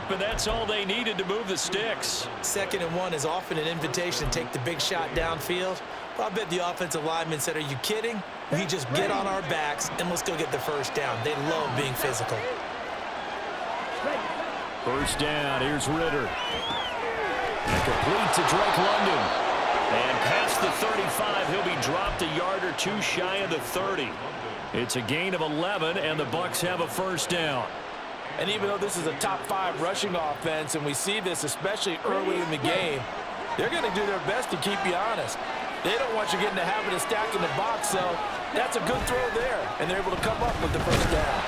up, and that's all they needed to move the sticks. 2nd and 1 is often an invitation to take the big shot downfield. Well, I bet the offensive lineman said, are you kidding? We just get on our backs and let's go get the first down. They love being physical. First down, here's Ritter. And complete to Drake London. And past the 35, he'll be dropped a yard or two shy of the 30. It's a gain of 11, and the Bucs have a first down. And even though this is a top 5 rushing offense, and we see this especially early in the game, they're going to do their best to keep you honest. They don't want you getting the habit of stacking the box, so that's a good throw there, and they're able to come up with the first down.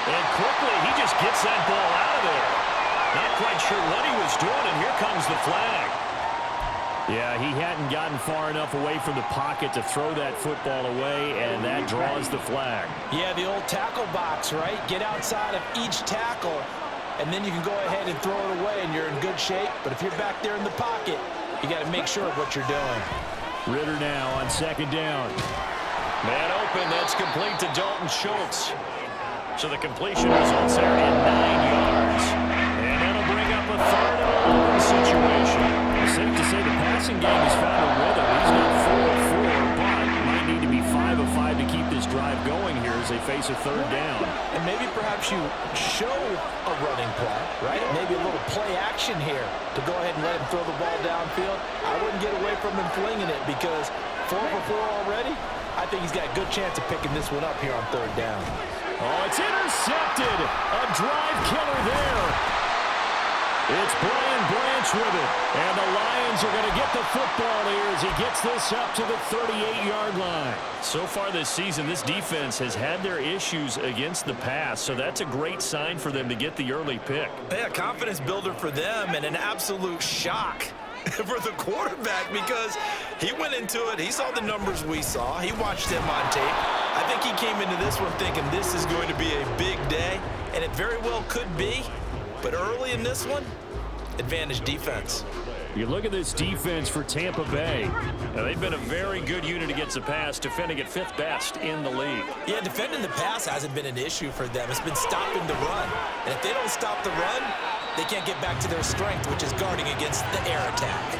And quickly, he just gets that ball out of there. Not quite sure what he was doing, and here comes the flag. Yeah, he hadn't gotten far enough away from the pocket to throw that football away, and that draws the flag. Yeah, the old tackle box, right? Get outside of each tackle, and then you can go ahead and throw it away, and you're in good shape. But if you're back there in the pocket, you got to make sure of what you're doing. Ritter now on 2nd down. Man open, that's complete to Dalton Schultz. So the completion results there in 9 yards. And that'll bring up a 3rd and 11 situation. It's safe to say the passing game has found a rhythm. He's got 4 of 4, but might need to be 5 of 5 to keep this drive going here as they face a 3rd down. And maybe perhaps you show a running play, right? Maybe a little play action here to go ahead and let him throw the ball downfield. I wouldn't get away from him flinging it because 4 for 4 already. I think he's got a good chance of picking this one up here on 3rd down. Oh, it's intercepted. A drive killer there. It's Brian Branch with it. And the Lions are going to get the football here as he gets this up to the 38-yard line. So far this season, this defense has had their issues against the pass, so that's a great sign for them to get the early pick. Yeah, confidence builder for them and an absolute shock for the quarterback because he went into it. He saw the numbers we saw. He watched them on tape. I think he came into this one thinking this is going to be a big day, and it very well could be. But early in this one, advantage defense. You look at this defense for Tampa Bay. Now, they've been a very good unit against the pass, defending at 5th best in the league. Yeah, defending the pass hasn't been an issue for them. It's been stopping the run. And if they don't stop the run, they can't get back to their strength, which is guarding against the air attack.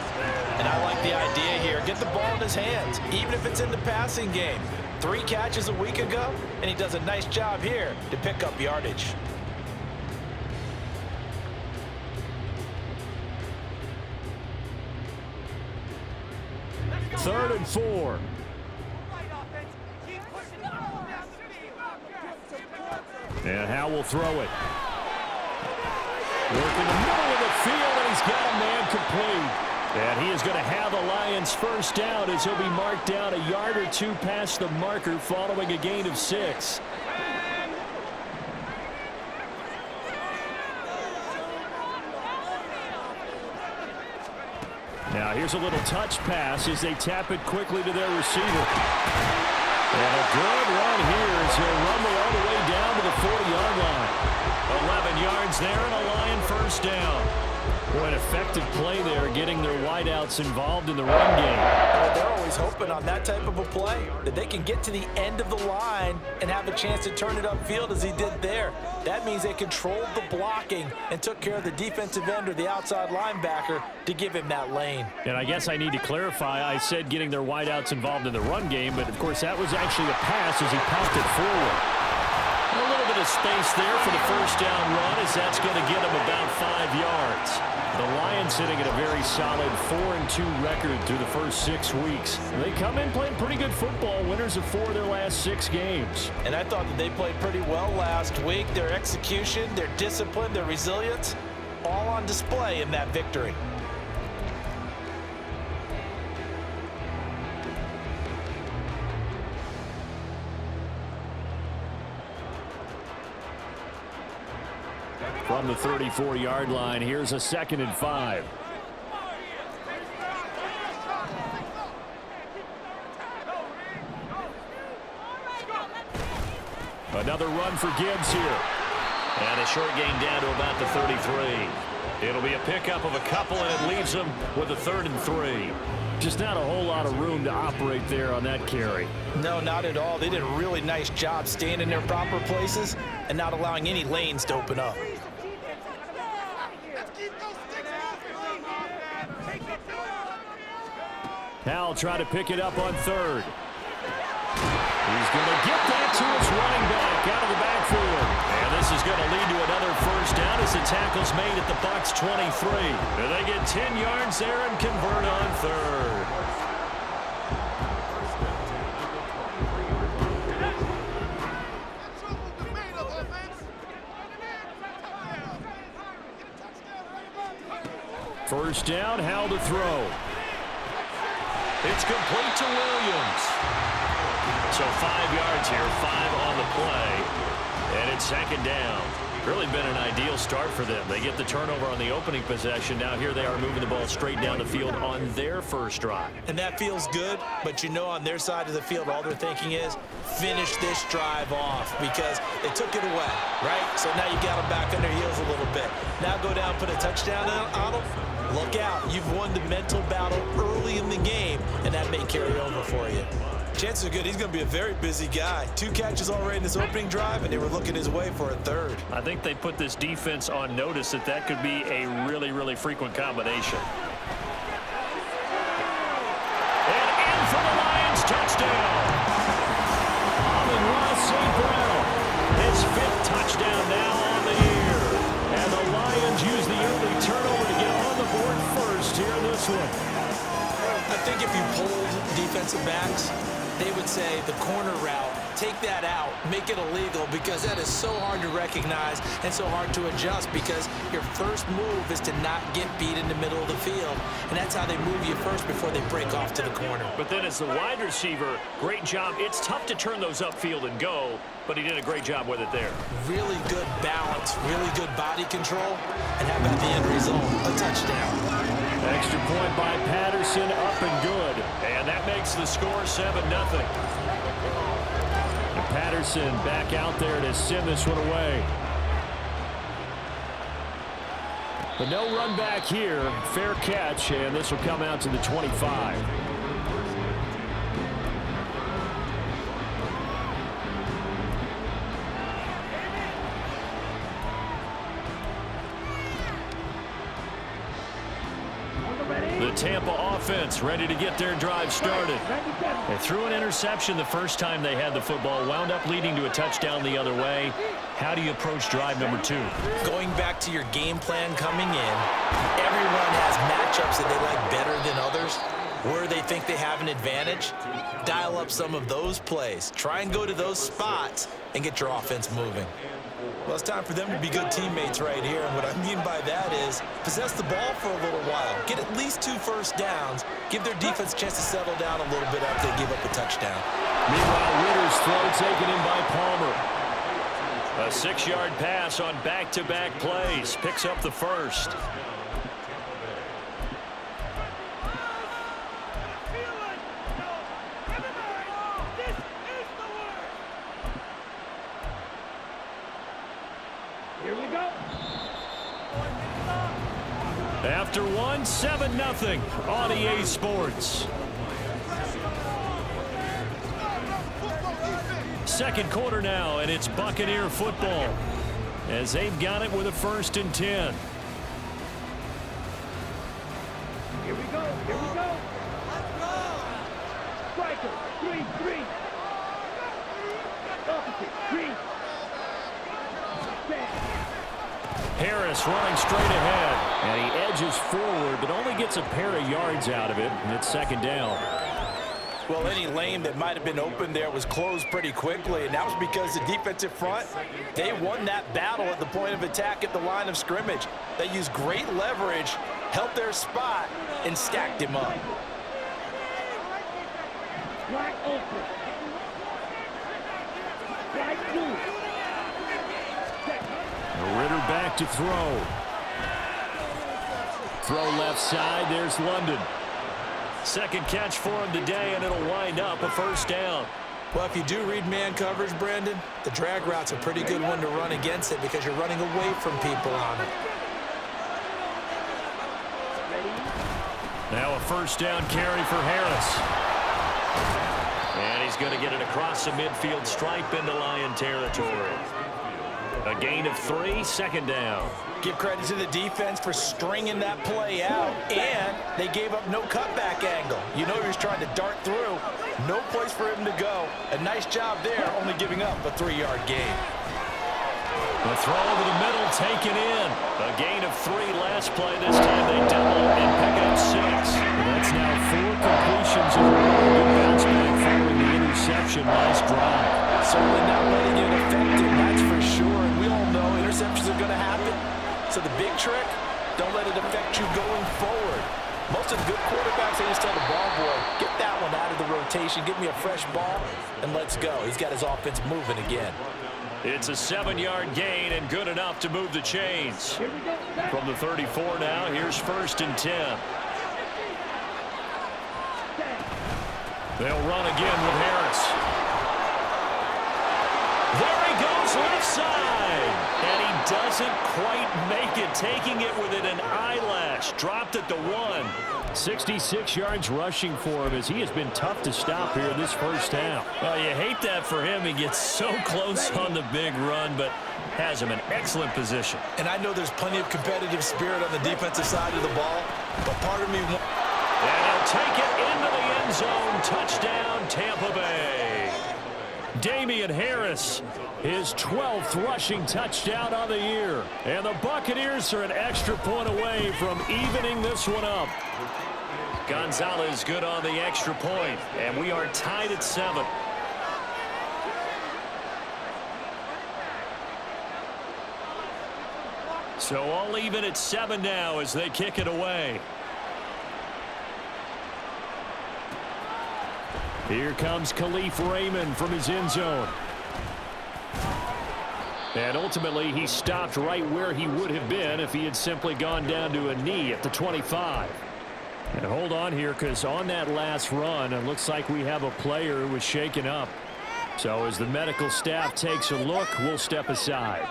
And I like the idea here. Get the ball in his hands, even if it's in the passing game. 3 catches a week ago, and he does a nice job here to pick up yardage. Third and 4. And Howe will throw it. Work in the middle of the field, and he's got a man complete. And he is going to have the Lions first down as he'll be marked down a yard or 2 past the marker following a gain of 6. Now here's a little touch pass as they tap it quickly to their receiver. And a good run here as he'll rumble all the way down to the 40-yard line. 11 yards there and a Lion first down. Boy, an effective play there, getting their wideouts involved in the run game. They're always hoping on that type of a play that they can get to the end of the line and have a chance to turn it upfield as he did there. That means they controlled the blocking and took care of the defensive end or the outside linebacker to give him that lane. And I guess I need to clarify, I said getting their wideouts involved in the run game, but of course that was actually a pass as he popped it forward. A little bit of space there for the first down run as that's going to get him about 5 yards. The Lions sitting at a very solid 4-2 record through the first 6 weeks. They come in playing pretty good football, winners of 4 of their last 6 games. And I thought that they played pretty well last week. Their execution, their discipline, their resilience, all on display in that victory. From the 34-yard line, here's a 2nd and 5. Another run for Gibbs here. And a short gain down to about the 33. It'll be a pickup of a couple, and it leaves them with a 3rd and 3. Just not a whole lot of room to operate there on that carry. No, not at all. They did a really nice job staying in their proper places and not allowing any lanes to open up. Howell trying to pick it up on third. He's going to get that to his running back out of the backfield. And this is going to lead to another first down as the tackle's made at the Bucs 23. And they get 10 yards there and convert on third. First down, Howell to throw. It's complete to Williams. So 5 yards here, 5 on the play. And it's second down. Really been an ideal start for them. They get the turnover on the opening possession. Now here they are moving the ball straight down the field on their first drive. And that feels good, but you know on their side of the field, all they're thinking is finish this drive off because they took it away, right? So now you got them back on their heels a little bit. Now go down, put a touchdown on them. Look out. You've won the mental battle early in the game, and that may carry over for you. Chances are good he's going to be a very busy guy. 2 catches already in this opening drive, and they were looking his way for a third. I think they put this defense on notice that that could be a really, really frequent combination. And in for the Lions, touchdown. Amon-Ra St. Brown, his 5th touchdown now on the year. And the Lions use the early turnover to get on the board first here in this one. I think if you polled defensive backs, they would say the corner route, take that out, make it illegal because that is so hard to recognize and so hard to adjust because your first move is to not get beat in the middle of the field, and that's how they move you first before they break off to the corner. But then as the wide receiver, great job. It's tough to turn those upfield and go, but he did a great job with it there. Really good balance, really good body control, and how about the end result? A touchdown. Extra point by Patterson, up and good. And that makes the score 7-0. And Patterson back out there to send this one away. But no run back here. Fair catch, and this will come out to the 25. The Tampa offense ready to get their drive started. They threw an interception the first time they had the football, wound up leading to a touchdown the other way. How do you approach drive number 2? Going back to your game plan coming in, everyone has matchups that they like better than others. Where they think they have an advantage, dial up some of those plays. Try and go to those spots and get your offense moving. Well, it's time for them to be good teammates right here, and what I mean by that is possess the ball for a little while. Get at least 2 first downs. Give their defense a chance to settle down a little bit after they give up a touchdown. Meanwhile, Ritter's throw taken in by Palmer. A 6-yard pass on back-to-back plays. Picks up the first. After one, 7-0 on EA Sports. Second quarter now, and it's Buccaneer football as they've got it with a 1st and 10. Here we go, here we go. Let's go. Striker, 3-3. Opposite, 3. Harris running straight ahead, and he edges forward, but only gets a pair of yards out of it, and it's second down. Well, any lane that might have been open there was closed pretty quickly, and that was because the defensive front, they won that battle at the point of attack at the line of scrimmage. They used great leverage, held their spot, and stacked him up. Wide open. Wide two. Ritter back to throw. Throw left side. There's London. Second catch for him today, and it'll wind up a first down. Well, if you do read man coverage, Brandon, the drag route's a pretty good one to run against it because you're running away from people on it. Now a first down carry for Harris. And he's going to get it across the midfield stripe into Lion territory. A gain of 3, second down. Give credit to the defense for stringing that play out, and they gave up no cutback angle. You know he was trying to dart through. No place for him to go. A nice job there, only giving up a 3-yard gain. The throw over the middle, taken in. A gain of 3 last play. This time they double and pick up 6. That's now 4 completions in a row. Good bounce back following the interception. Nice drive. Certainly not letting it affect him, that's for sure. And we all know interceptions are going to happen. So the big trick, don't let it affect you going forward. Most of the good quarterbacks, they just tell the ball boy, get that one out of the rotation, give me a fresh ball, and let's go. He's got his offense moving again. It's a 7-yard gain and good enough to move the chains. From the 34 now, here's 1st and 10. They'll run again with Harris. There he goes, left side. And he doesn't quite make it, taking it within an eyelash. Dropped at the 1. 66 yards rushing for him as he has been tough to stop here this first half. Well, you hate that for him. He gets so close on the big run, but has him in excellent position. And I know there's plenty of competitive spirit on the defensive side of the ball, but part of me wants... And he'll take it into the end zone. Touchdown, Tampa Bay. Damian Harris, his 12th rushing touchdown of the year. And the Buccaneers are an extra point away from evening this one up. Gonzalez good on the extra point, and we are tied at 7. So all even at 7 now as they kick it away. Here comes Khalif Raymond from his end zone. And ultimately, he stopped right where he would have been if he had simply gone down to a knee at the 25. And hold on here, because on that last run, it looks like we have a player who was shaken up. So as the medical staff takes a look, we'll step aside.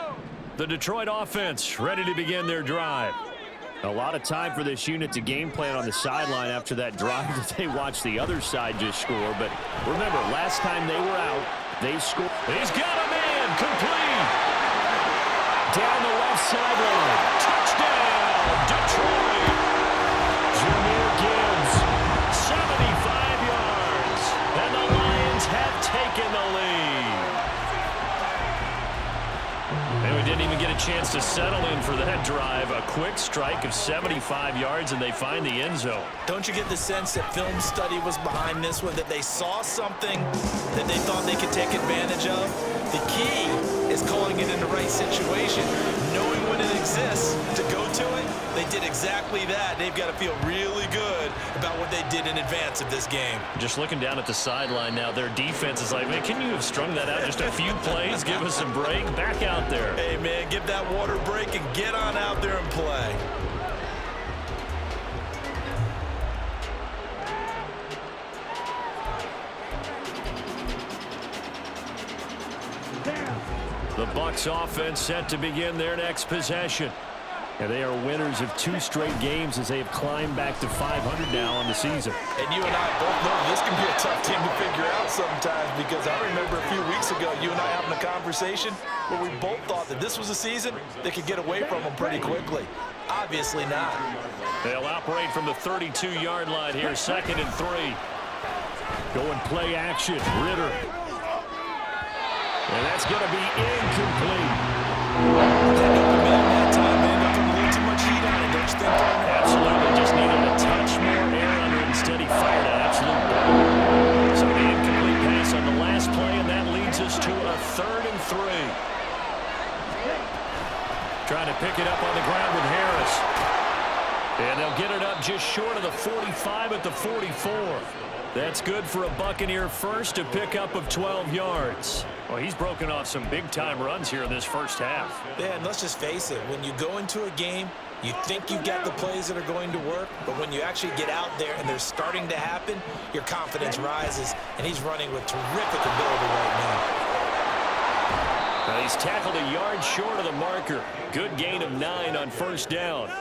The Detroit offense ready to begin their drive. A lot of time for this unit to game plan on the sideline after that drive that they watched the other side just score. But remember, last time they were out, they scored. He's got a man, complete. Down the left sideline. Touchdown, Detroit. Jahmyr Gibbs, 75 yards. And the Lions have taken the lead. And we didn't even get a chance to settle in for that drive. A quick strike of 75 yards, and they find the end zone. Don't you get the sense that film study was behind this one, that they saw something that they thought they could take advantage of? The key is calling it in the right situation, knowing when it exists to go to it. They did exactly that. They've got to feel really good about what they did in advance of this game. Just looking down at the sideline now, their defense is like, man, can you have strung that out just a few plays? Give us a break. Back out there. Hey, man, give that water break and get on out there and play. The Bucs offense set to begin their next possession. And they are winners of 2 straight games as they have climbed back to 500 now on the season. And you and I both know this can be a tough team to figure out sometimes, because I remember a few weeks ago you and I having a conversation where we both thought that this was a season that could get away from them pretty quickly. Obviously not. They'll operate from the 32-yard line here, 2nd and 3. Going play action, Ritter. And that's going to be incomplete. That open man that time, man, got a little too much heat on it, don't you think? Absolutely, just needed a touch more air under it. Instead, he fired an absolute bomb. So the incomplete pass on the last play, and that leads us to a 3rd and 3. Trying to pick it up on the ground with Harris. And they'll get it up just short of the 45 at the 44. That's good for a Buccaneer first, a pickup of 12 yards. Well, he's broken off some big-time runs here in this first half. Yeah, and let's just face it. When you go into a game, you think you've got the plays that are going to work, but when you actually get out there and they're starting to happen, your confidence rises, and he's running with terrific ability right now. He's tackled a yard short of the marker. Good gain of 9 on 1st down.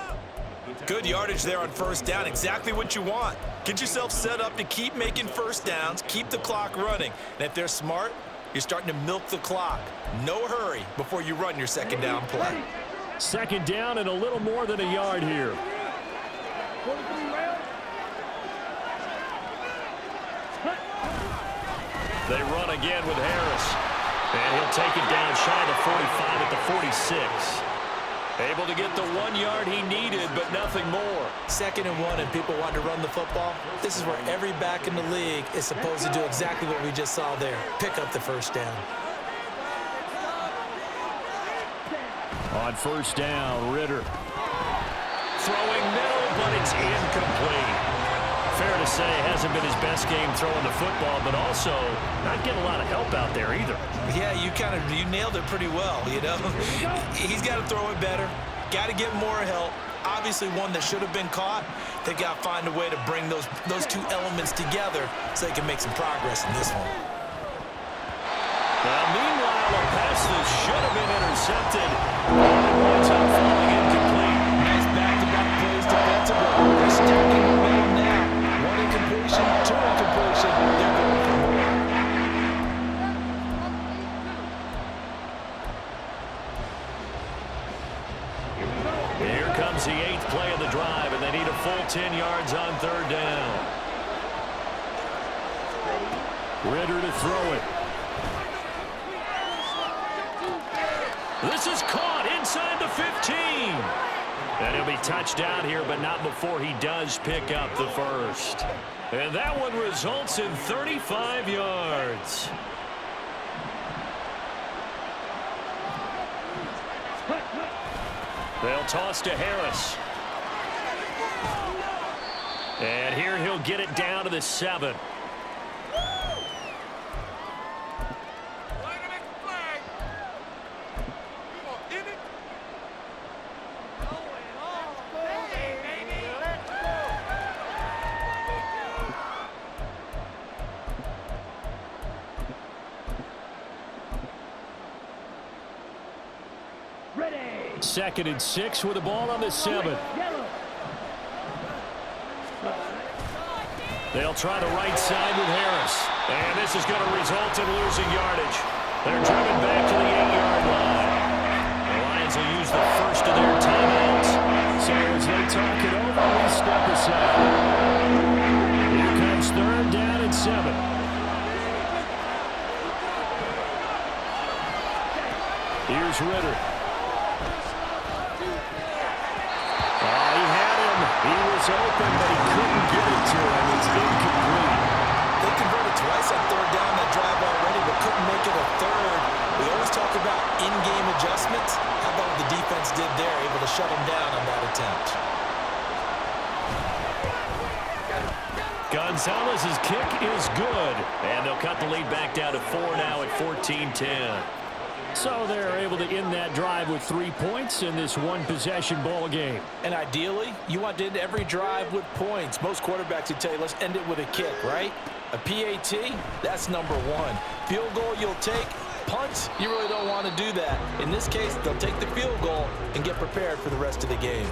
Good yardage there on 1st down. Exactly what you want. Get yourself set up to keep making 1st downs, keep the clock running. And if they're smart, You're starting to milk the clock. No hurry before you run your second down play. Second down and a little more than a yard here. They run again with Harris. And he'll take it down shy of the 45 at the 46. Able to get the 1 yard he needed, but nothing more. 2nd and 1, and people want to run the football. This is where every back in the league is supposed to do exactly what we just saw there. Pick up the first down. On first down, Ritter. Throwing middle, but it's incomplete. Fair to say, hasn't been his best game throwing the football, but also not getting a lot of help out there either. Yeah, you nailed it pretty well, you know. He's got to throw it better. Got to get more help. Obviously one that should have been caught. They've got to find a way to bring those two elements together so they can make some progress in this one. Now, meanwhile, a pass that should have been intercepted. It winds up falling incomplete. Nice back-to-back plays defensively. They're stacking momentum now. 1 incompletion, 2 incompletion. They're going for more. Here comes the 8th play of the drive, and they need a full 10 yards on 3rd down. Ritter to throw it. This is caught inside the 15. And he'll be touched down here, but not before he does pick up the first. And that one results in 35 yards. They'll toss to Harris. And here he'll get it down to the 7. Second and 6 with the ball on the 7. They'll try the right side with Harris. And this is going to result in losing yardage. They're driven back to the 8-yard line. The Lions will use the first of their timeouts. So as they talk it over, we step aside. Here comes 3rd down and 7. Here's Ritter. He was open, but he couldn't get it to him. It's incomplete. They converted twice on 3rd down that drive already, but couldn't make it a 3rd. We always talk about in-game adjustments. How about what the defense did there, able to shut him down on that attempt? Gonzalez's kick is good, and they'll cut the lead back down to 4 now at 14-10. So they're able to end that drive with 3 points in this one-possession ball game. And ideally, you want to end every drive with points. Most quarterbacks would tell you, let's end it with a kick, right? A PAT, that's number 1. Field goal you'll take. Punts, you really don't want to do that. In this case, they'll take the field goal and get prepared for the rest of the game.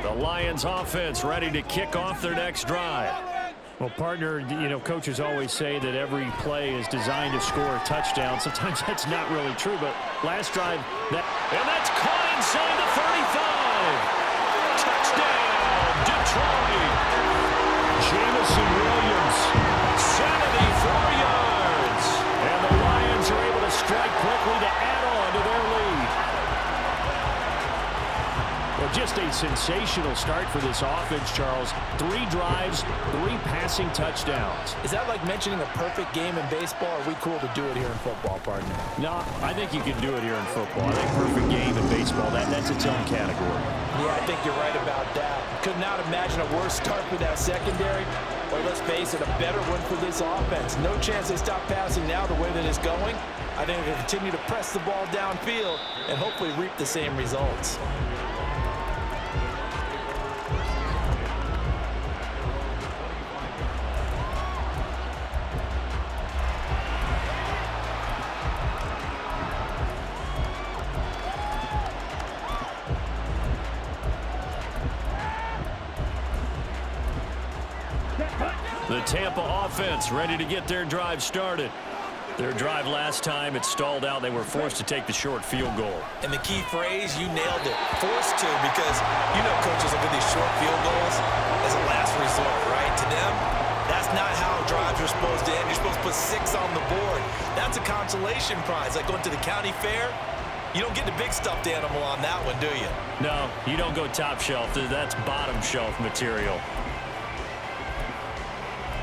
The Lions offense ready to kick off their next drive. Well, partner, you know, coaches always say that every play is designed to score a touchdown. Sometimes that's not really true, but last drive, and that's caught inside the 35. Touchdown, Detroit. Jamison Williams, 74 yards. And the Lions are able to strike quickly to add on to their lead. Well, just a sensational start for this offense, Charles. 3 drives, 3 passing touchdowns. Is that like mentioning a perfect game in baseball, or are we cool to do it here in football, partner? No, I think you can do it here in football. I think perfect game in baseball, that's its own category. Yeah, I think you're right about that. Could not imagine a worse start for that secondary, or let's face it, a better one for this offense. No chance they stop passing now the way that it's going. I think they'll continue to press the ball downfield and hopefully reap the same results. The Tampa offense ready to get their drive started. Their drive last time, it stalled out. They were forced to take the short field goal. And the key phrase, you nailed it, forced to, because you know coaches look at these short field goals as a last resort, right? To them, that's not how drives are supposed to end. You're supposed to put 6 on the board. That's a consolation prize, like going to the county fair. You don't get the big stuffed animal on that one, do you? No, you don't go top shelf. That's bottom shelf material.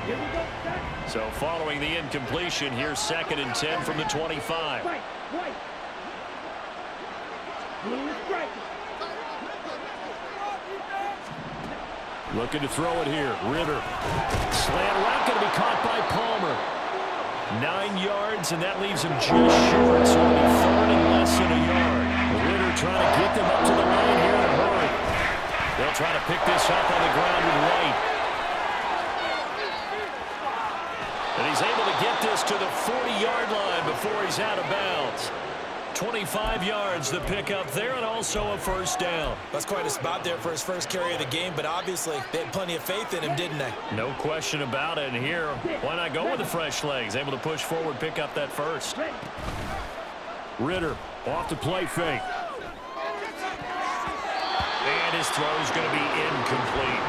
Here we go, set. So following the incompletion, here's 2nd and 10 from the 25. Right, right. Blue is striking. Looking to throw it here. Ritter. Slant route going to be caught by Palmer. 9 yards, and that leaves him just short. So it'll be 3rd and less than a yard. Ritter trying to get them up to the line here in a hurry. They'll try to pick this up on the ground with White. And he's able to get this to the 40-yard line before he's out of bounds. 25 yards the pickup there, and also a 1st down. That's quite a spot there for his first carry of the game, but obviously they had plenty of faith in him, didn't they? No question about it. And here, why not go with the fresh legs? Able to push forward, pick up that 1st. Ritter off the play fake. And his throw's going to be incomplete.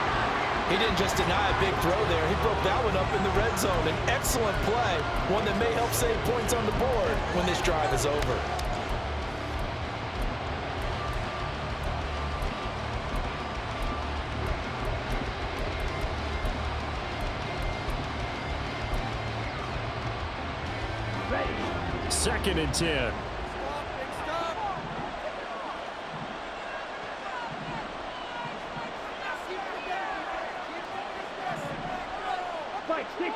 He didn't just deny a big throw there. He broke that one up in the red zone. An excellent play, one that may help save points on the board when this drive is over. Ready. 2nd and 10. Fight 60.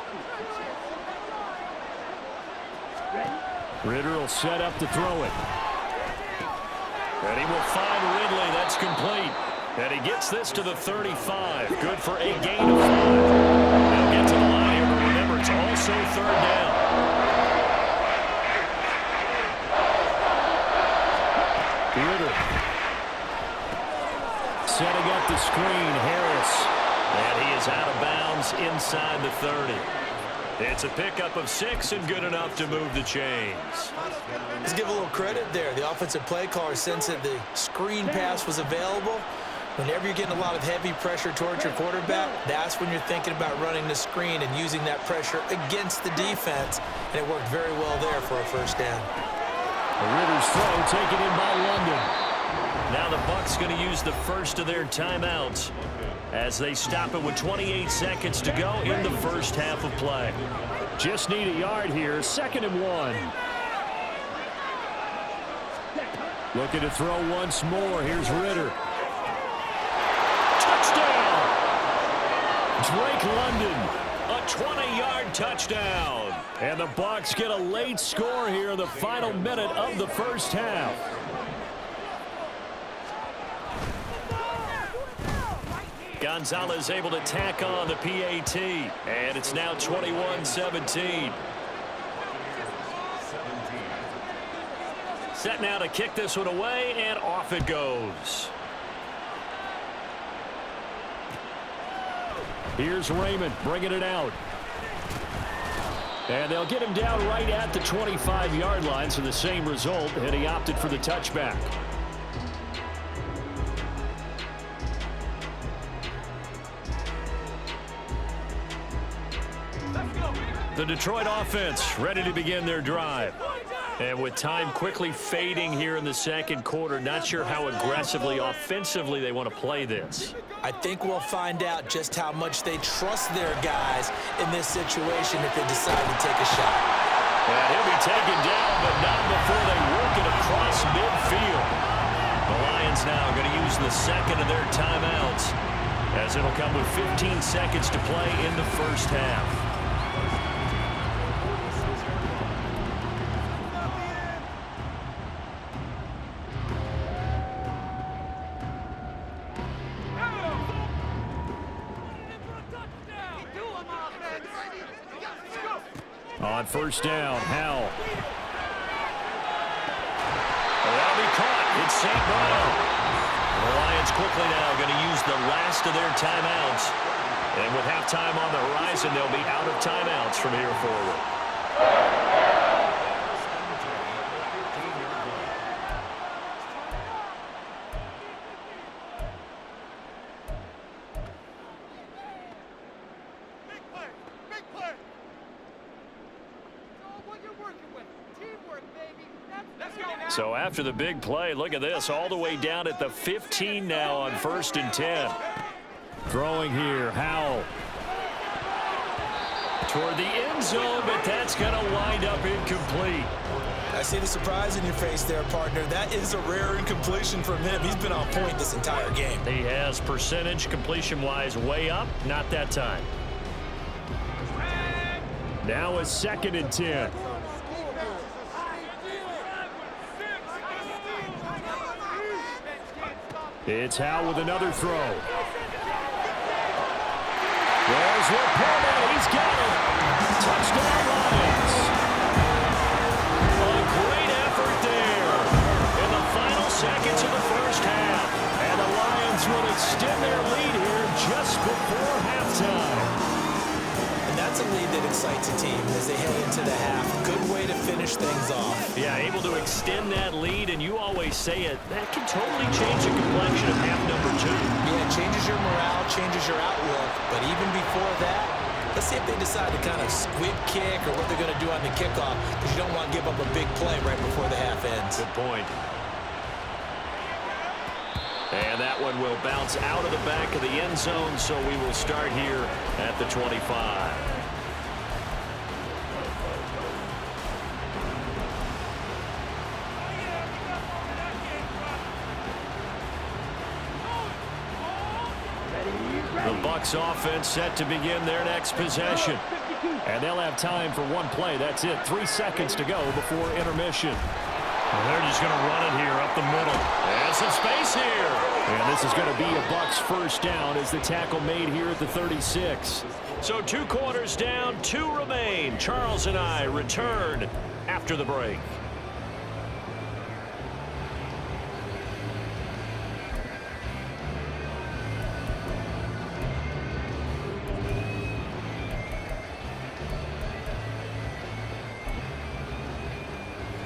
Ready. Ritter will set up to throw it. And he will find Ridley. That's complete. And he gets this to the 35. Good for a gain of 5. They'll get to the line here, but remember, it's also 3rd down. Ritter. Setting up the screen, Harris. And he is out of bounds inside the 30. It's a pickup of 6 and good enough to move the chains. Let's give a little credit there. The offensive play caller sensed that the screen pass was available. Whenever you're getting a lot of heavy pressure towards your quarterback, that's when you're thinking about running the screen and using that pressure against the defense. And it worked very well there for a 1st down. Ritter's throw taken in by London. Now the Bucs going to use the 1st of their timeouts as they stop it with 28 seconds to go in the 1st half of play. Just need a yard here. 2nd and 1. Looking to throw once more. Here's Ritter. Touchdown! Drake London, a 20-yard touchdown. And the Bucs get a late score here in the final minute of the 1st half. Gonzalez able to tack on the PAT, and it's now 21-17. Set now to kick this one away, and off it goes. Here's Raymond bringing it out. And they'll get him down right at the 25-yard line, so the same result, and he opted for the touchback. The Detroit offense ready to begin their drive. And with time quickly fading here in the 2nd quarter, not sure how aggressively, offensively they want to play this. I think we'll find out just how much they trust their guys in this situation if they decide to take a shot. And he'll be taken down, but not before they work it across midfield. The Lions now going to use the 2nd of their timeouts, as it'll come with 15 seconds to play in the 1st half. On 1st down, Howell. That'll be caught. It's St. Brown. The Lions quickly now going to use the last of their timeouts And with halftime on the horizon, they'll be out of timeouts from here forward. So after the big play, look at this, all the way down at the 15 now on 1st and 10. Throwing here, Howell. Toward the end zone, but that's going to wind up incomplete. I see the surprise in your face there, partner. That is a rare incompletion from him. He's been on point this entire game. He has percentage completion-wise way up, not that time. Now a 2nd and 10. It's Howell with another throw. There's Will Pullman. He's got it. Touchdown Lions. A great effort there in the final seconds of the first half. And the Lions will extend their lead here just before halftime. And that's a lead that excites a team as they head into the half. Good way to finish things off. Yeah, able to extend that lead, and you always say it, that can totally change the complexion of half number 2. Yeah, it changes your morale, changes your outlook. But even before that, let's see if they decide to kind of squib kick or what they're going to do on the kickoff, because you don't want to give up a big play right before the half ends. Good point. And that one will bounce out of the back of the end zone, so we will start here at the 25. The Bucs offense set to begin their next possession. And they'll have time for one play. That's it. 3 seconds to go before intermission. Well, they're just going to run it here up the middle. And some space here. And this is going to be a Bucs first down as the tackle made here at the 36. So 2 quarters down, 2 remain. Charles and I return after the break.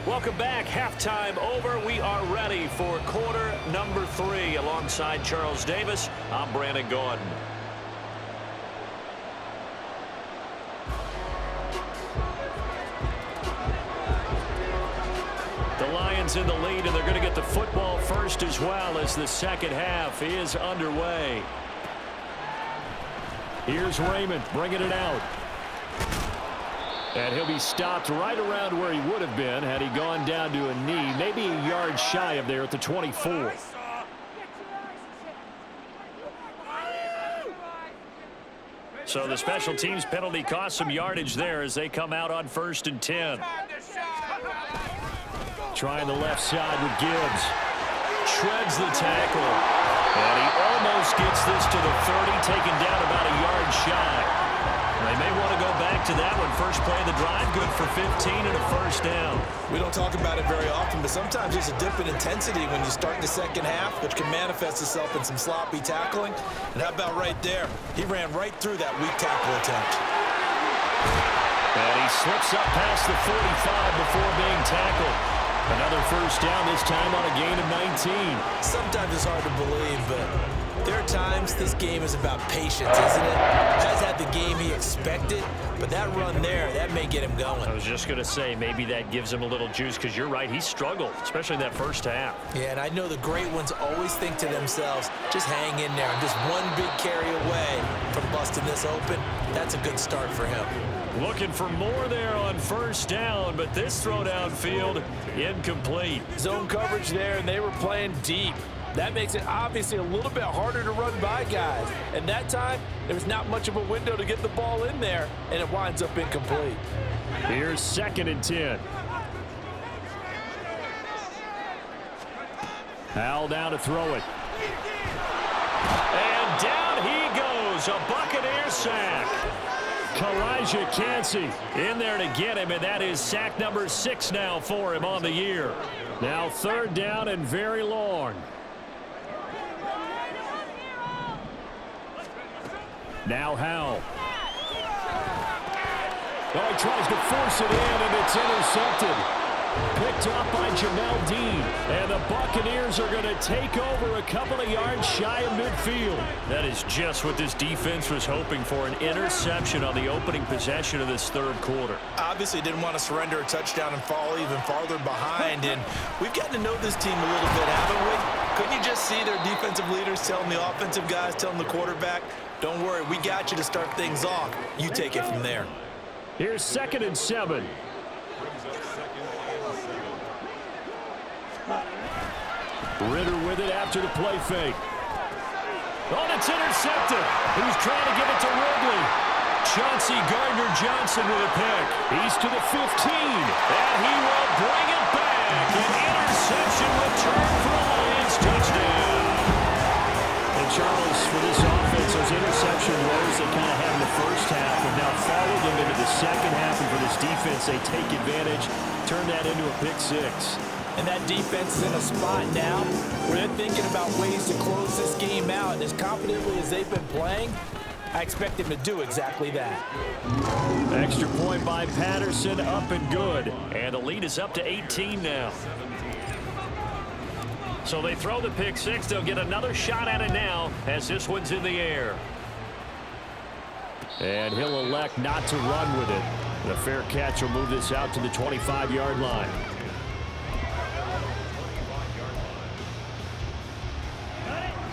Welcome back. Halftime over. We are ready for quarter number 3. Alongside Charles Davis, I'm Brandon Gordon. The Lions in the lead, and they're going to get the football first as well as the second half is underway. Here's Raymond bringing it out. And he'll be stopped right around where he would have been had he gone down to a knee, maybe a yard shy of there at the 24. So the special teams penalty cost some yardage there as they come out on 1st and 10. Trying the left side with Gibbs. Shreds the tackle. And he almost gets this to the 30, taken down about a yard shy. They may want to go back to that one. First play of the drive, good for 15 and a first down. We don't talk about it very often, but sometimes there's a dip in intensity when you start the second half, which can manifest itself in some sloppy tackling. And how about right there? He ran right through that weak tackle attempt. And he slips up past the 45 before being tackled. Another first down, this time on a gain of 19. Sometimes it's hard to believe, but there are times this game is about patience, isn't it? Has had the game he expected, but that run there, that may get him going. I was just going to say, maybe that gives him a little juice, because you're right, he struggled, especially in that first half. Yeah, and I know the great ones always think to themselves, just hang in there, and just one big carry away from busting this open. That's a good start for him. Looking for more there on first down, but this throw downfield, incomplete. Zone coverage there, and they were playing deep. That makes it obviously a little bit harder to run by guys. And that time, there was not much of a window to get the ball in there, and it winds up incomplete. Here's 2nd and 10. Howell down to throw it. And down he goes, a Buccaneer sack. Kalijah Cansey in there to get him, and that is sack number 6 now for him on the year. Now 3rd down and very long. Now Howell. Oh, he tries to force it in, and it's intercepted. Picked up by Jamel Dean. And the Buccaneers are going to take over a couple of yards shy of midfield. That is just what this defense was hoping for, an interception on the opening possession of this third quarter. Obviously didn't want to surrender a touchdown and fall even farther behind. And we've gotten to know this team a little bit, haven't we? Couldn't you just see their defensive leaders telling the offensive guys, telling the quarterback, don't worry, we got you to start things off. You take it from there. Here's 2nd and 7. Ritter with it after the play fake. Oh, it's intercepted. He's trying to give it to Ridley. Chauncey Gardner-Johnson with a pick. He's to the 15, and he will bring it back. An interception return for a Lions touchdown. And Charles, for this offense, those interception woes they kind of had in the first half have now followed them into the second half, and for this defense, they take advantage, turn that into a pick six. And that defense is in a spot now where they're thinking about ways to close this game out. And as confidently as they've been playing, I expect them to do exactly that. Extra point by Patterson, up and good. And the lead is up to 18 now. So they throw the pick six. They'll get another shot at it now as this one's in the air. And he'll elect not to run with it. The fair catch will move this out to the 25-yard line.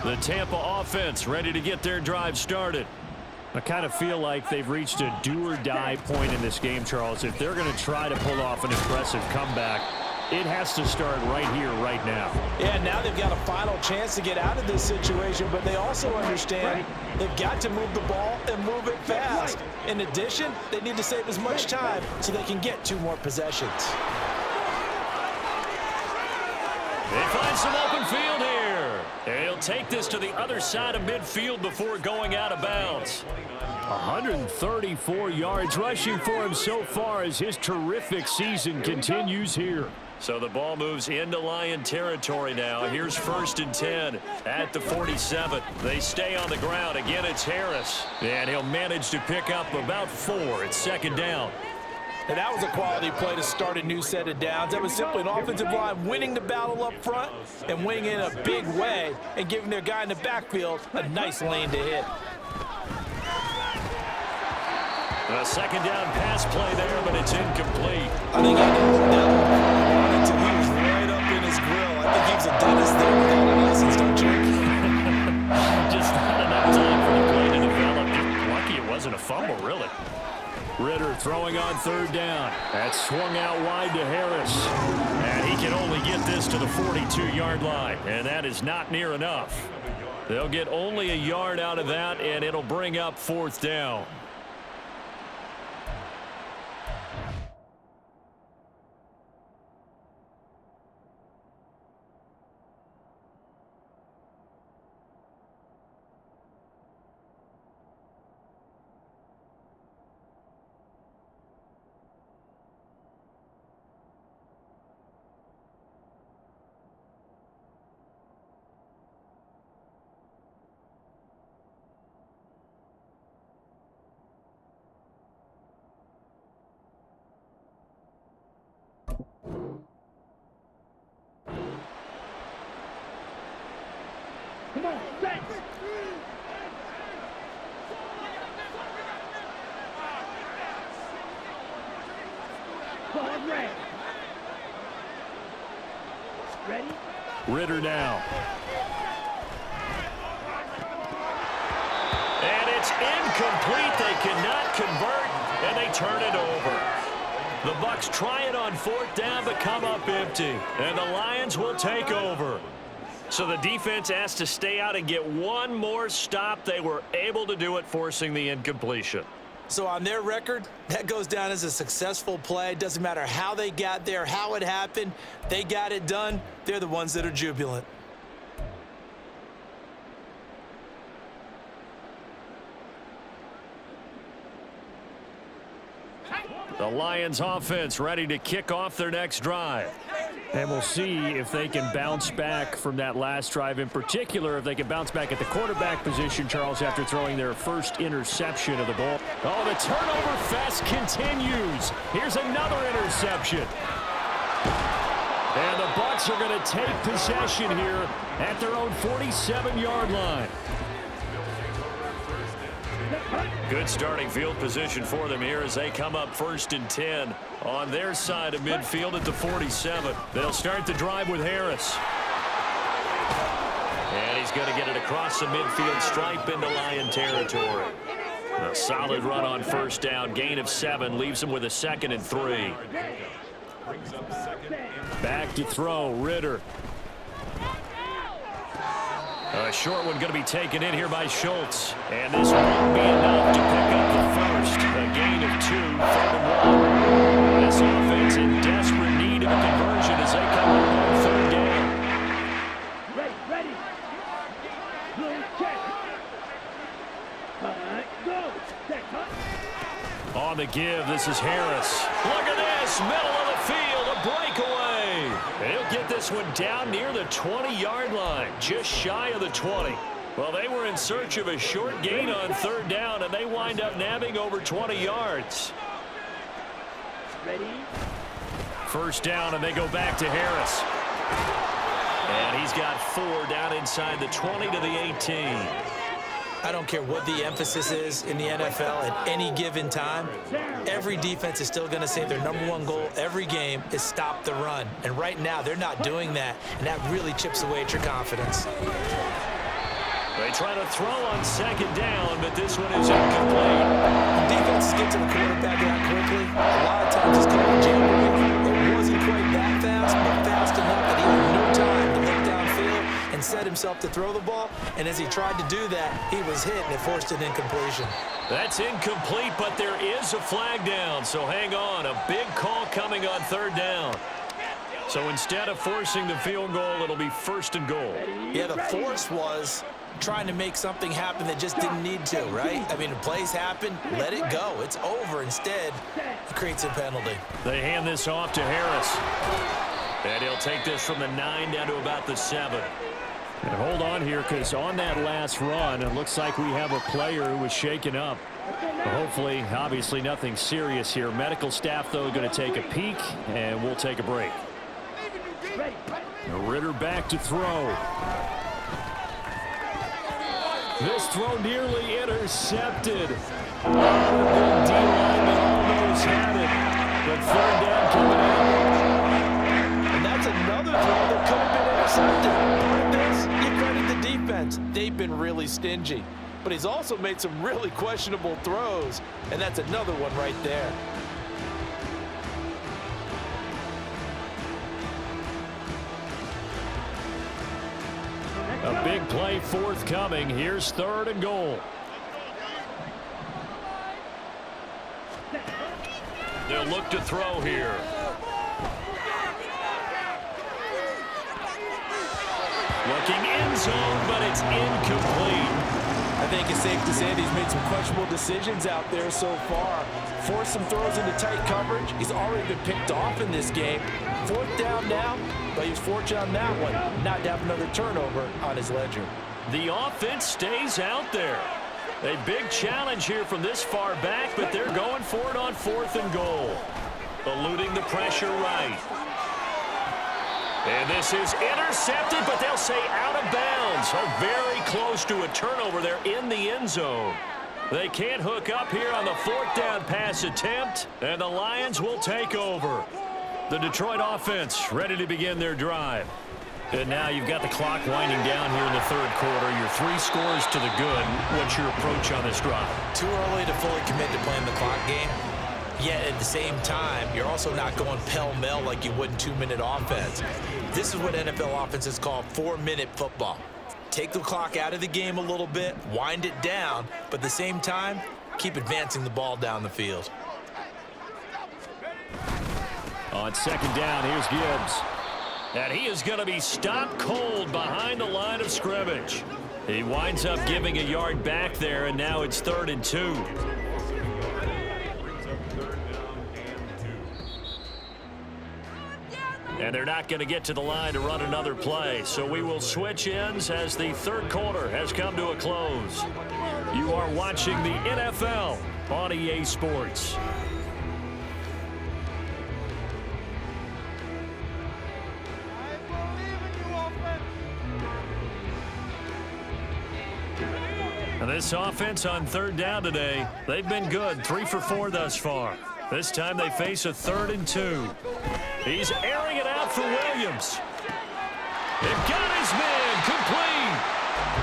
The Tampa offense ready to get their drive started. I kind of feel like they've reached a do-or-die point in this game, Charles. If they're going to try to pull off an impressive comeback, it has to start right here, right now. Yeah, now they've got a final chance to get out of this situation, but they also understand they've got to move the ball and move it fast. In addition, they need to save as much time so they can get 2 more possessions. They find some open field here. And he'll take this to the other side of midfield before going out of bounds. 134 yards rushing for him so far as his terrific season continues here. So the ball moves into Lion territory now. Here's 1st and 10 at the 47. They stay on the ground. Again, it's Harris. And he'll manage to pick up about 4. It's 2nd down. And that was a quality play to start a new set of downs. That was simply an offensive line winning the battle up front and winning in a big way and giving their guy in the backfield a nice lane to hit. A 2nd down pass play there, but it's incomplete. I think he did that until he was right up in his grill. I think he was a dentist there without a license, don't you? Just not enough time for the play to develop. Lucky it wasn't a fumble, really. Ritter throwing on 3rd down. That's swung out wide to Harris. And he can only get this to the 42-yard line. And that is not near enough. They'll get only a yard out of that, and it'll bring up 4th down. Come on, set. Ball red. Ready? Ritter now. And it's incomplete. They cannot convert, and they turn it over. The Bucs try it on 4th down, but come up empty. And the Lions will take over. So the defense has to stay out and get one more stop. They were able to do it, forcing the incompletion. So on their record, that goes down as a successful play. Doesn't matter how they got there, how it happened. They got it done. They're the ones that are jubilant. The Lions offense ready to kick off their next drive. And we'll see if they can bounce back from that last drive. In particular, if they can bounce back at the quarterback position, Charles, after throwing their first interception of the ball. Oh, the turnover fest continues. Here's another interception. And the Bucs are going to take possession here at their own 47-yard line. Good starting field position for them here as they come up 1st and 10 on their side of midfield at the 47. They'll start the drive with Harris. And he's going to get it across the midfield stripe into Lion territory. A solid run on 1st down, gain of 7, leaves him with a 2nd and 3. Back to throw, Ritter. A short one going to be taken in here by Schultz. And this won't be enough to pick up the first. A gain of 2, 3rd and 1. This offense in desperate need of a conversion as they come up on 3rd down. Ready. Blue check. Go. Check. On the give, this is Harris. Look at this, middle of the field, a breakaway. And he'll get this one down near the 20-yard line, just shy of the 20. Well, they were in search of a short gain on 3rd down, and they wind up nabbing over 20 yards. Ready. 1st down, and they go back to Harris. And he's got 4 down inside the 20 to the 18. I don't care what the emphasis is in the NFL at any given time. Every defense is still going to say their #1 goal every game is stop the run. And right now, they're not doing that, and that really chips away at your confidence. They try to throw on 2nd down, but this one is incomplete. When defenses get to the quarterback that quickly, a lot of times it's called a jailbreak. It wasn't quite that fast, but fast enough that he had no time to look downfield and set himself to throw the ball. And as he tried to do that, he was hit, and it forced an incompletion. That's incomplete, but there is a flag down, so hang on. A big call coming on 3rd down. So instead of forcing the field goal, it'll be 1st and goal. Yeah, the force was trying to make something happen that just didn't need to, right? I mean, the plays happen, let it go. It's over. Instead, it creates a penalty. They hand this off to Harris. And he'll take this from the 9 down to about the 7. And hold on here, because on that last run, it looks like we have a player who was shaken up. Hopefully, obviously nothing serious here. Medical staff, though, going to take a peek, and we'll take a break. Ritter back to throw. This throw nearly intercepted. Oh, the big D lineman almost had it. But 3rd down coming in. And that's another throw that could have been intercepted. Part of this, you credit the defense. They've been really stingy. But he's also made some really questionable throws. And that's another one right there. A big play forthcoming. Here's 3rd and goal. They'll look to throw here. Looking end zone, but it's incomplete. I think it's safe to say that he's made some questionable decisions out there so far. Forced some throws into tight coverage. He's already been picked off in this game. 4th down now, but he's fortunate on that one, not to have another turnover on his ledger. The offense stays out there. A big challenge here from this far back, but they're going for it on 4th and goal. Eluding the pressure right. And this is intercepted, but they'll say out of bounds. Oh, very close to a turnover there in the end zone. They can't hook up here on the 4th down pass attempt, and the Lions will take over. The Detroit offense ready to begin their drive. And now you've got the clock winding down here in the 3rd quarter. You're 3 scores to the good. What's your approach on this drive? Too early to fully commit to playing the clock game. Yet at the same time, you're also not going pell-mell like you would in 2-minute offense. This is what NFL offenses call 4-minute football. Take the clock out of the game a little bit, wind it down, but at the same time, keep advancing the ball down the field. On 2nd down, here's Gibbs. And he is going to be stopped cold behind the line of scrimmage. He winds up giving a yard back there, and now it's 3rd and 2. and they're not going to get to the line to run another play. So we will switch ends as the third quarter has come to a close. You are watching the NFL on EA Sports. And this offense on third down today, they've been good, 3 for 4 thus far. This time they face a 3rd and 2. He's airing it out for Williams. They've got his man complete.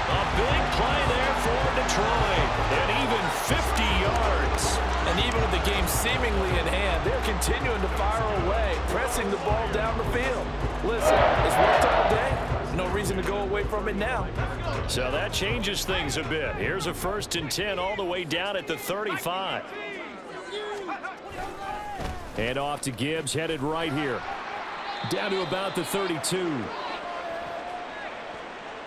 A big play there for Detroit, and even 50 yards. And even with the game seemingly in hand, they're continuing to fire away, pressing the ball down the field. Listen, it's worked all day. No reason to go away from it now. So that changes things a bit. Here's a 1st and 10 all the way down at the 35. And off to Gibbs, headed right here. Down to about the 32.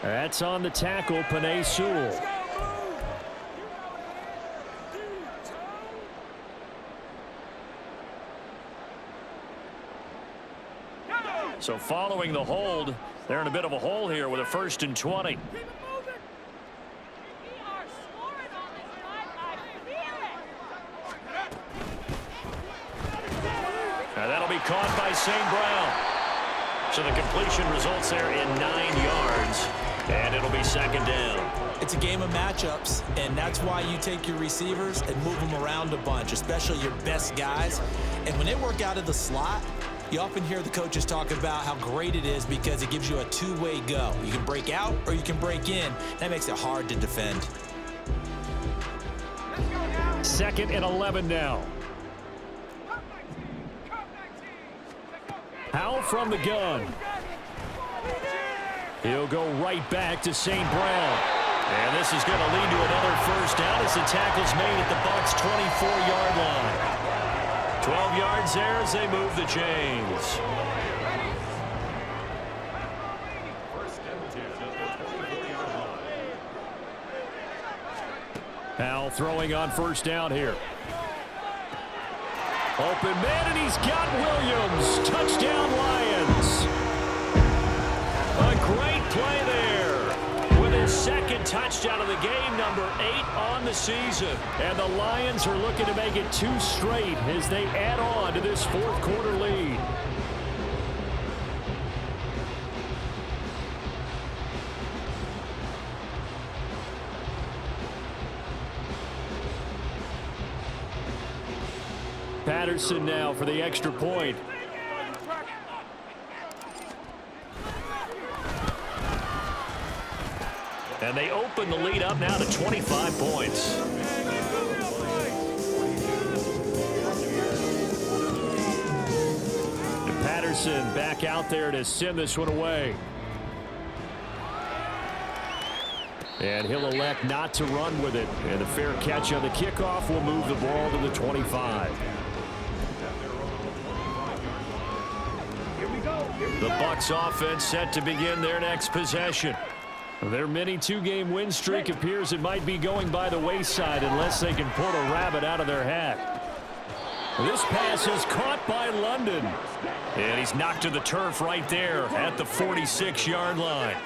That's on the tackle, Penei Sewell. So following the hold, they're in a bit of a hole here with a 1st and 20. Now that'll be caught by St. Brown. So the completion results there in 9 yards, and it'll be 2nd down. It's a game of matchups, and that's why you take your receivers and move them around a bunch, especially your best guys. And when they work out of the slot, you often hear the coaches talk about how great it is because it gives you a two-way go. You can break out or you can break in. That makes it hard to defend. 2nd and 11 now. Howell from the gun. He'll go right back to St. Brown. And this is going to lead to another 1st down as the tackle's made at the Bucs' 24-yard line. 12 yards there as they move the chains. Howell throwing on 1st down here. Open man, and he's got Williams. Touchdown, Lions. A great play there with his 2nd touchdown of the game, number 8 on the season. And the Lions are looking to make it 2 straight as they add on to this 4th quarter lead. Patterson now for the extra point. And they open the lead up now to 25 points. And Patterson back out there to send this one away. And he'll elect not to run with it. And a fair catch on the kickoff will move the ball to the 25. The Bucs offense set to begin their next possession. Their mini 2-game win streak appears it might be going by the wayside unless they can pull a rabbit out of their hat. This pass is caught by London. And he's knocked to the turf right there at the 46-yard line.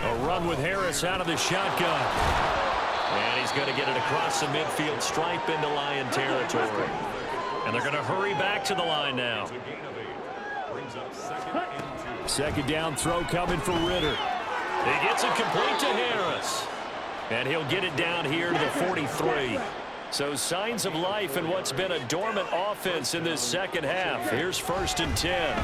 A run with Harris out of the shotgun. And he's going to get it across the midfield stripe into Lion territory. And they're going to hurry back to the line now. 2nd down throw coming for Ritter. He gets it complete to Harris. And he'll get it down here to the 43. So signs of life in what's been a dormant offense in this 2nd half. Here's 1st and 10.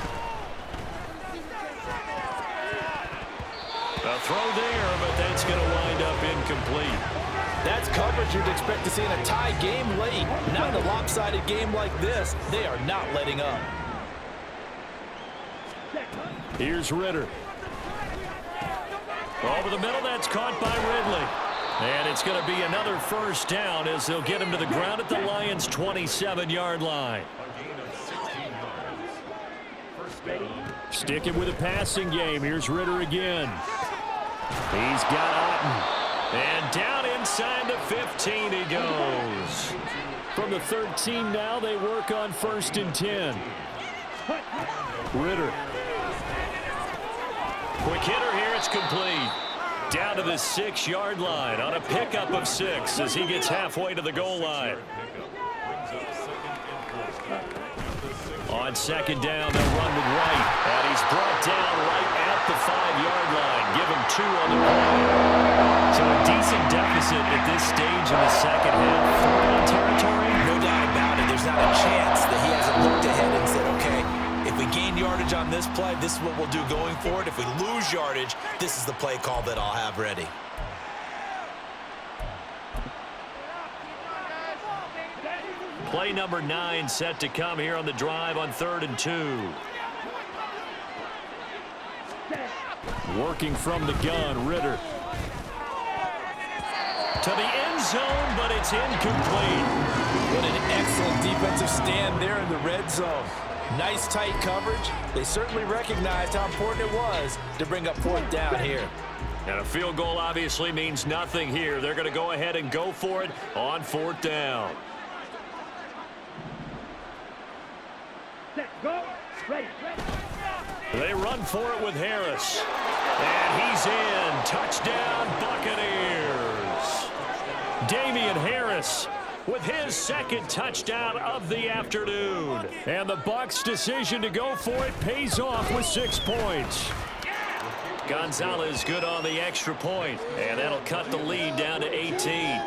A throw there, but that's going to wind up incomplete. That's coverage you'd expect to see in a tie game late. Not in a lopsided game like this. They are not letting up. Here's Ritter. Over the middle, that's caught by Ridley. And it's going to be another 1st down as they'll get him to the ground at the Lions' 27-yard line. Sticking with a passing game. Here's Ritter again. He's got Otten. And down inside the 15 he goes. From the 13 now, they work on 1st and 10. Ritter. Quick hitter here, it's complete. Down to the 6-yard line on a pickup of 6 as he gets halfway to the goal line. On 2nd down, they'll run with White. And he's brought down right at the 5-yard line. Give him 2 on the play. So a decent deficit at this stage in the second half. Football territory? No doubt about it. There's not a chance that he hasn't looked ahead and said, okay, if we gain yardage on this play, this is what we'll do going forward. If we lose yardage, this is the play call that I'll have ready. Play number 9 set to come here on the drive on 3rd and 2. Working from the gun, Ritter. To the end zone, but it's incomplete. What an excellent defensive stand there in the red zone. Nice tight coverage. They certainly recognized how important it was to bring up 4th down here. And a field goal obviously means nothing here. They're going to go ahead and go for it on 4th down. Go. Ready. They run for it with Harris. And he's in. Touchdown, Buccaneers. Damian Harris with his 2nd touchdown of the afternoon. And the Bucs' decision to go for it pays off with 6 points. Gonzalez good on the extra point. And that'll cut the lead down to 18.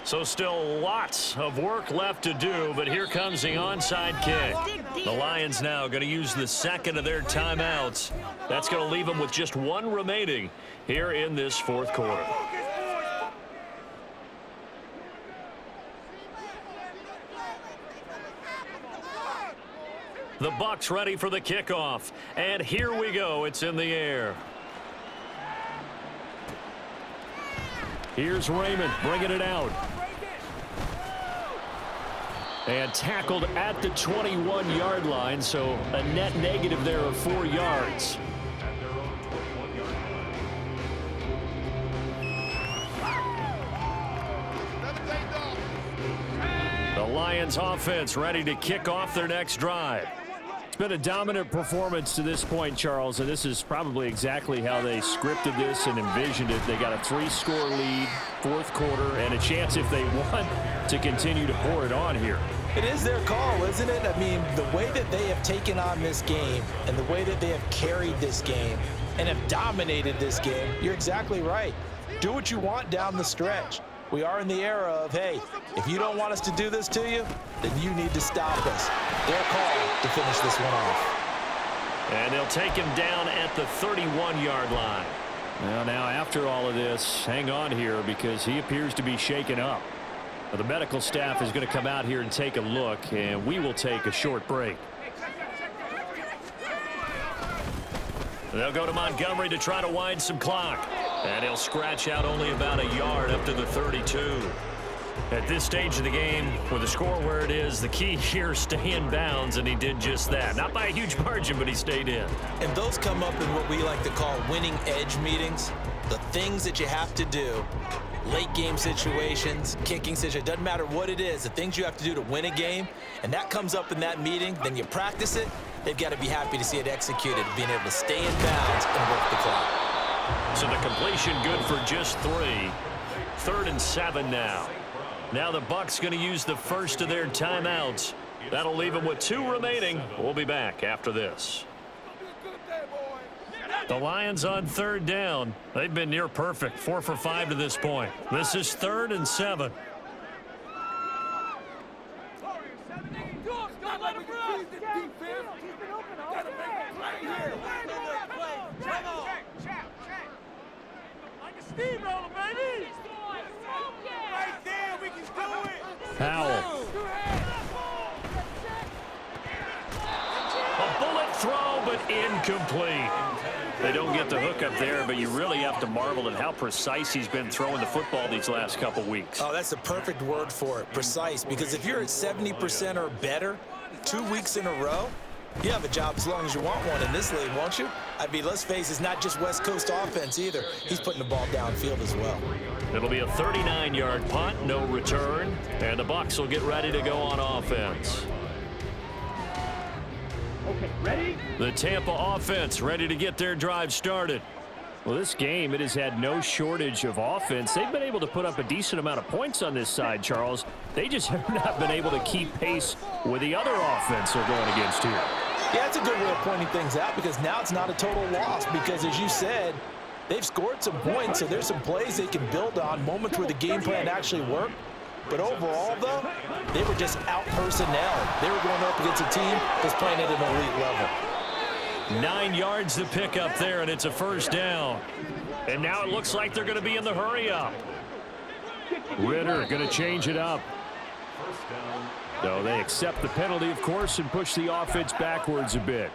So still lots of work left to do, but here comes the onside kick. The Lions now going to use the 2nd of their timeouts. That's going to leave them with just 1 remaining here in this 4th quarter. The Bucs ready for the kickoff. And here we go. It's in the air. Here's Raymond bringing it out. And tackled at the 21-yard line, so a net negative there of 4 yards. The Lions offense ready to kick off their next drive. It's been a dominant performance to this point, Charles, and this is probably exactly how they scripted this and envisioned it. They got a 3-score lead, 4th quarter, and a chance if they want to continue to pour it on here. It is their call, isn't it? I mean, the way that they have taken on this game and the way that they have carried this game and have dominated this game, you're exactly right. Do what you want down the stretch. We are in the era of, hey, if you don't want us to do this to you, then you need to stop us. Their call to finish this one off. And they'll take him down at the 31-yard line. Well, now after all of this, hang on here because he appears to be shaken up. Now, the medical staff is going to come out here and take a look, and we will take a short break. They'll go to Montgomery to try to wind some clock. And he'll scratch out only about a yard up to the 32. At this stage of the game, with the score where it is, the key here, stay in bounds, and he did just that. Not by a huge margin, but he stayed in. And those come up in what we like to call winning edge meetings. The things that you have to do, late game situations, kicking situations, doesn't matter what it is, the things you have to do to win a game, and that comes up in that meeting, then you practice it, they've got to be happy to see it executed, being able to stay in bounds and work the clock. So the completion good for just 3. 3rd and 7 now. Now the Bucs going to use the 1st of their timeouts. That'll leave them with 2 remaining. We'll be back after this. The Lions on 3rd down. They've been near perfect. 4 for 5 to this point. This is 3rd and 7. Steamroller, baby! Right there, we can do it! Howell. A bullet throw, but incomplete. They don't get the hook up there, but you really have to marvel at how precise he's been throwing the football these last couple weeks. Oh, that's the perfect word for it, precise, because if you're at 70% or better 2 weeks in a row, You have a job as long as you want one in this league, won't you? I mean, let's face it, it's not just West Coast offense either. He's putting the ball downfield as well. It'll be a 39-yard punt, no return, and the Bucs will get ready to go on offense. Okay, ready? The Tampa offense ready to get their drive started. Well, this game, it has had no shortage of offense. They've been able to put up a decent amount of points on this side, Charles. They just have not been able to keep pace with the other offense they're going against here. Yeah, it's a good way of pointing things out because now it's not a total loss because, as you said, they've scored some points, so there's some plays they can build on, moments where the game plan actually worked. But overall, though, they were just out-personnel. They were going up against a team that's playing at an elite level. 9 yards to pick up there, and it's a first down. And now it looks like they're going to be in the hurry-up. Ritter going to change it up. So they accept the penalty, of course, and push the offense backwards a bit.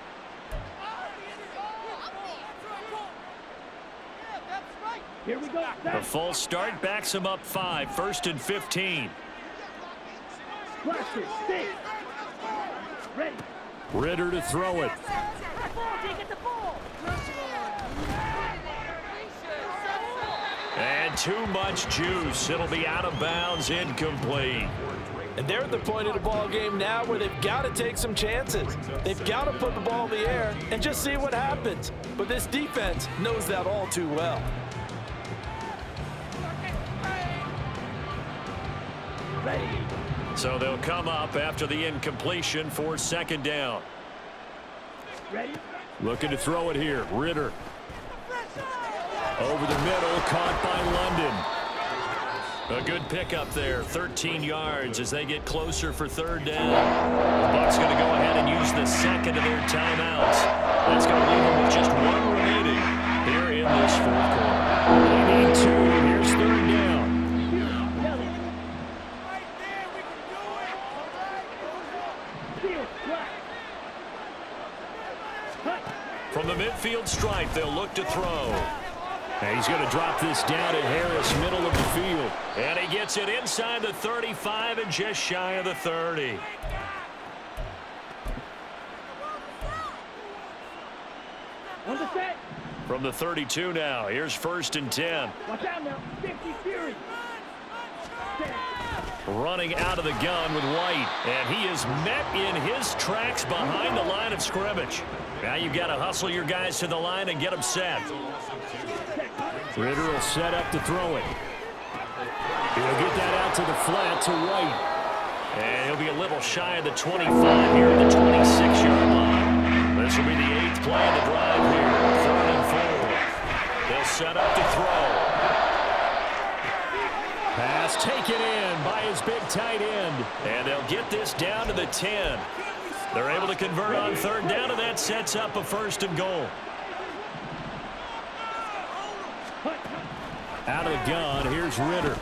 Here we go. A false start backs them up 5, 1st and 15. Cluster, stay. Ready. Ritter to throw it. And too much juice. It'll be out of bounds, incomplete. And they're at the point of the ball game now where they've got to take some chances. They've got to put the ball in the air and just see what happens. But this defense knows that all too well. Ready. So they'll come up after the incompletion for 2nd down. Ready. Looking to throw it here. Ritter. Over the middle, caught by London. A good pickup there, 13 yards as they get closer for 3rd down. The Bucs going to go ahead and use the 2nd of their timeouts. That's going to leave them with just 1 remaining here in this 4th quarter. They need 2. Here's 3rd down. From the midfield stripe, they'll look to throw. And he's going to drop this down to Harris, middle of the field. And he gets it inside the 35 and just shy of the 30. On the set. From the 32 now, here's 1st and 10. Watch out now. 50 Fury. Running out of the gun with White. And he is met in his tracks behind the line of scrimmage. Now you've got to hustle your guys to the line and get them set. Ritter will set up to throw it. He'll get that out to the flat to White. And he'll be a little shy of the 25 here at the 26-yard line. This will be the 8th play of the drive here. 3rd and 4. They'll set up to throw. Pass taken in by his big tight end. And they'll get this down to the 10. They're able to convert on 3rd down, and that sets up a 1st and goal. Out of the gun, here's Ritter.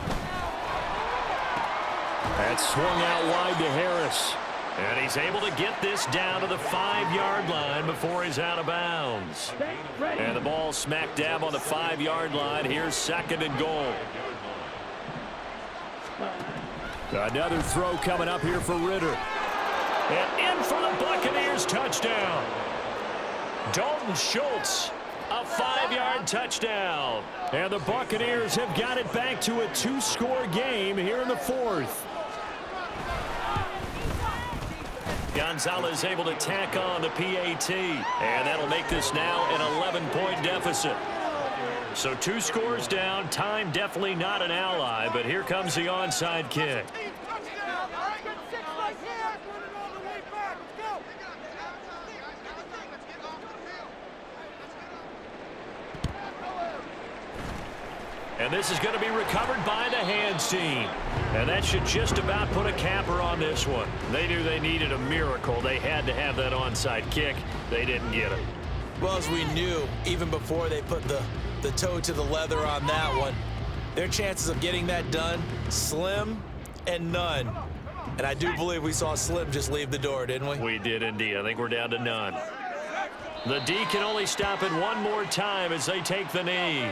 That's swung out wide to Harris. And he's able to get this down to the 5-yard line before he's out of bounds. And the ball smack dab on the 5-yard line. Here's 2nd and goal. Another throw coming up here for Ritter. And in for the Buccaneers touchdown. Dalton Schultz, a 5-yard touchdown. And the Buccaneers have got it back to a 2-score game here in the 4th. Gonzalez able to tack on the PAT. And that'll make this now an 11-point deficit. So 2 scores down. Time definitely not an ally, but here comes the onside kick. And this is going to be recovered by the hands team. And that should just about put a capper on this one. They knew they needed a miracle. They had to have that onside kick. They didn't get it. Well, as we knew, even before they put the toe to the leather on that one, their chances of getting that done, slim and none. And I do believe we saw Slim just leave the door, didn't we? We did indeed. I think we're down to none. The D can only stop it one more time as they take the knee.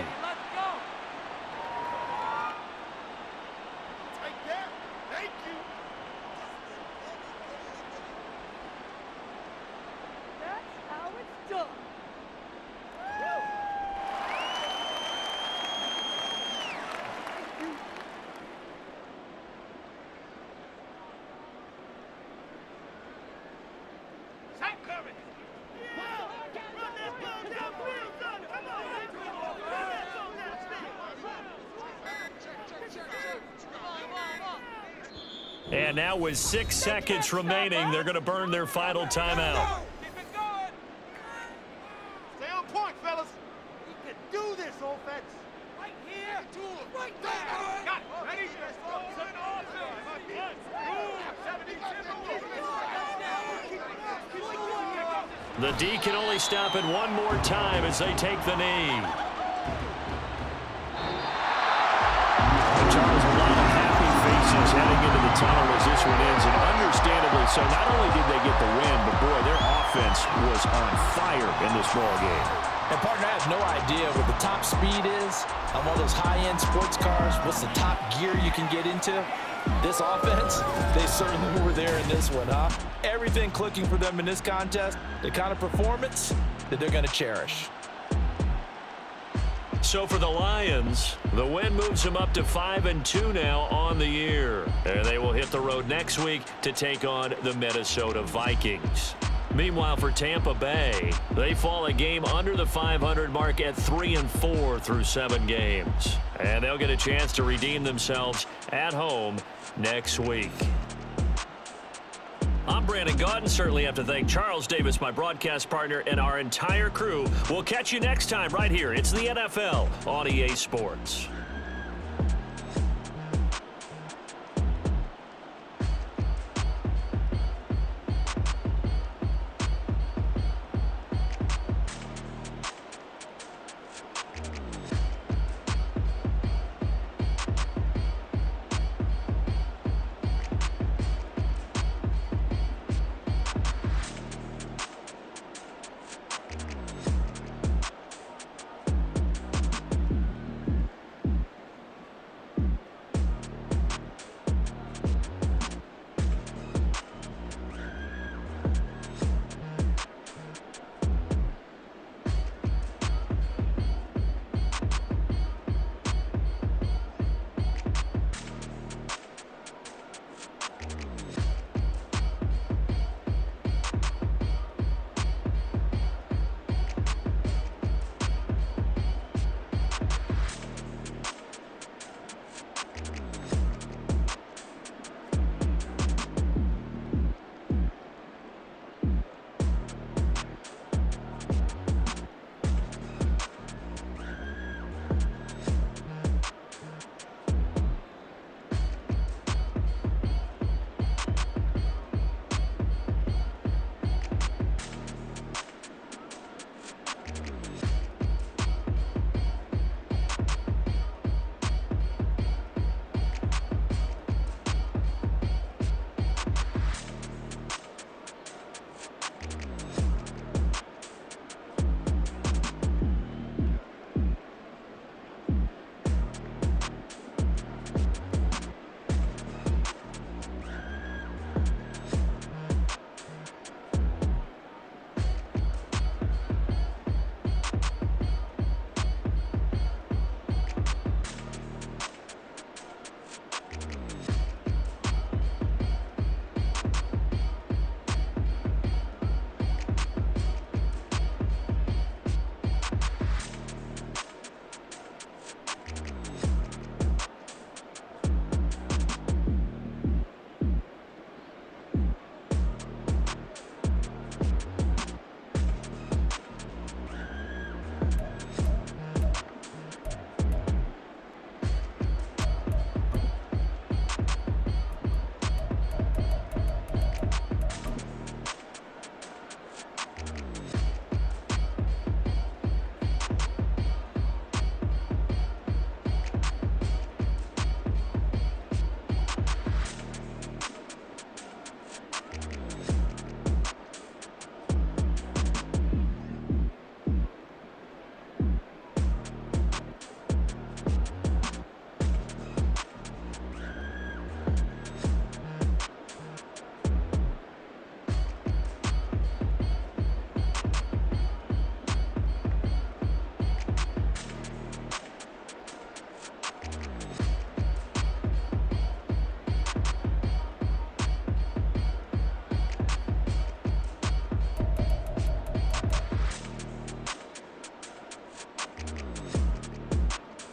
And now with 6 seconds remaining, they're going to burn their final timeout. Keep it going. Stay on point, fellas. We can do this, offense. Right here. Right there. Got it. Ready? The D can only stop it one more time as they take the knee. And Charles, a lot of happy faces heading into the tunnel as this one ends, and understandably so. Not only did they get the win, but boy, their offense was on fire in this ball game. And, partner, I have no idea what the top speed is on one of those high-end sports cars. What's the top gear you can get into? This offense, they certainly were there in this one, huh? Everything clicking for them in this contest, the kind of performance that they're going to cherish. So for the Lions, the win moves them up to 5-2 now on the year. And they will hit the road next week to take on the Minnesota Vikings. Meanwhile, for Tampa Bay, they fall a game under the 500 mark at 3-4 through 7 games. And they'll get a chance to redeem themselves at home next week. I'm Brandon Gaudin. Certainly have to thank Charles Davis, my broadcast partner, and our entire crew. We'll catch you next time right here. It's the NFL on EA Sports.